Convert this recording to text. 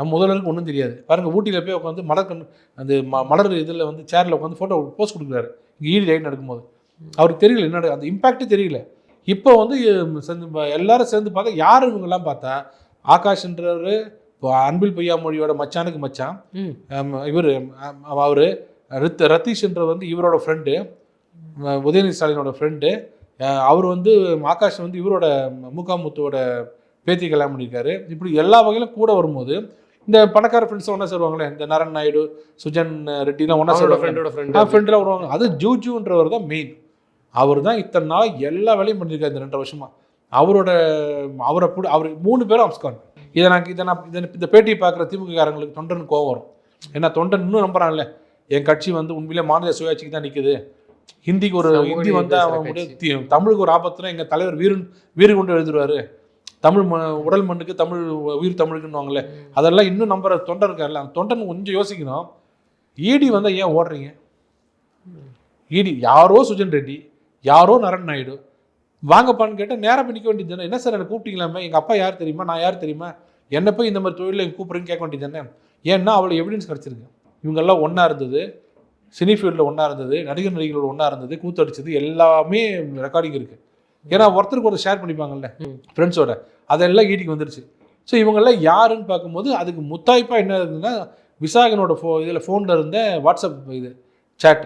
நம்ம முதல்வருக்கு ஒன்றும் தெரியாது பாருங்கள். ஊட்டியில் போய் உட்காந்து அந்த மலர் இதில் வந்து சேரில் உட்காந்து ஃபோட்டோ போஸ்ட் கொடுக்குறாரு இங்கே ஈடி ரைட் நடக்கும்போது. அவருக்கு தெரியல என்ன அந்த இம்பாக்டே தெரியல. இப்போ வந்து எல்லாரும் சேர்ந்து பார்த்தா யார் இவங்கெல்லாம் பார்த்தா ஆகாஷ்ன்றவர் அன்பில் பொய்யாமொழியோட மச்சானுக்கு மச்சான், இவர் அவர் ரத்தீஷ்ன்ற வந்து இவரோட ஃப்ரெண்டு, உதயநிதி ஸ்டாலினோட ஃப்ரெண்டு. அவர் வந்து ஆகாஷ் வந்து இவரோட முகாமுத்துவோட பேத்தி கல்யாணம் பண்ணியிருக்காரு. இப்படி எல்லா வகையிலும் கூட வரும்போது இந்த பணக்கார ஃப்ரெண்ட்ஸ் ஒன்றா சேருவாங்களே, இந்த நரன் நாயுடு, சுஜன் ரெட்டிலாம் ஒன்றா சேருவாங்க, ஃப்ரெண்டெலாம் வருவாங்க. அது ஜூஜுன்றவர் தான் மெயின். அவர் தான் இத்தனை நாள் எல்லா வேலையும் பண்ணியிருக்காரு இந்த 2 வருஷமா. அவரை அவர் 3 பேரும் அப்ஸ்கான். இந்த பேட்டியை பார்க்குற திமுககாரங்களுக்கு தொண்டனுக்கு கோவம் வரும். ஏன்னா தொண்டன் இன்னும் நம்புறான்ல, என் கட்சி வந்து உண்மையிலே மாநில சுயாட்சிக்கு தான் நிற்குது, ஹிந்திக்கு ஒரு ஹிந்தி வந்தால் அவன் முடியும், தமிழுக்கு ஒரு ஆபத்துனா எங்கள் தலைவர் வீறு கொண்டு எழுதுருவார், தமிழ் உடல் மண்ணுக்கு தமிழ் உயிர் தமிழுக்குன்னுவாங்களே, அதெல்லாம் இன்னும் நம்புற தொண்டன் இருக்கார்ல. அந்த தொண்டன் கொஞ்சம் யோசிக்கணும். ஈடி வந்தால் ஏன் ஓடுறீங்க? ஈடி யாரோ சுஜன் ரெட்டி, யாரோ நரன் நாயுடு, வாங்கப்பான்னு கேட்டால் நேராக போய் நிற்க வேண்டியது தானே. என்ன சார் எனக்கு கூப்பிட்டீங்களாமே, எங்கள் அப்பா யார் தெரியுமா, நான் யார் தெரியுமா, என்ன போய் இந்த மாதிரி தொழிலில் கூப்பிட்றேன்னு கேட்க வேண்டியது தானே. ஏன்னா அவ்வளோ எவிடன்ஸ் கிடச்சிருக்கு. இவங்கெல்லாம் ஒன்றா இருந்தது, சினி ஃபீல்டில் ஒன்றா இருந்தது, நடிகர்களோட ஒன்றா இருந்தது, கூத்தடிச்சது எல்லாமே ரெக்கார்டிங் இருக்குது. ஏன்னா ஒருத்தருக்கு ஒரு ஷேர் பண்ணிப்பாங்கல்ல ஃப்ரெண்ட்ஸோட, அதெல்லாம் ஈடிக்கு வந்துருச்சு. ஸோ இவங்கெல்லாம் யாருன்னு பார்க்கும்போது அதுக்கு முத்தாய்ப்பாக என்ன இருக்குதுன்னா, விசாகனோட இதில் ஃபோனில் இருந்த வாட்ஸ்அப் இது சேட்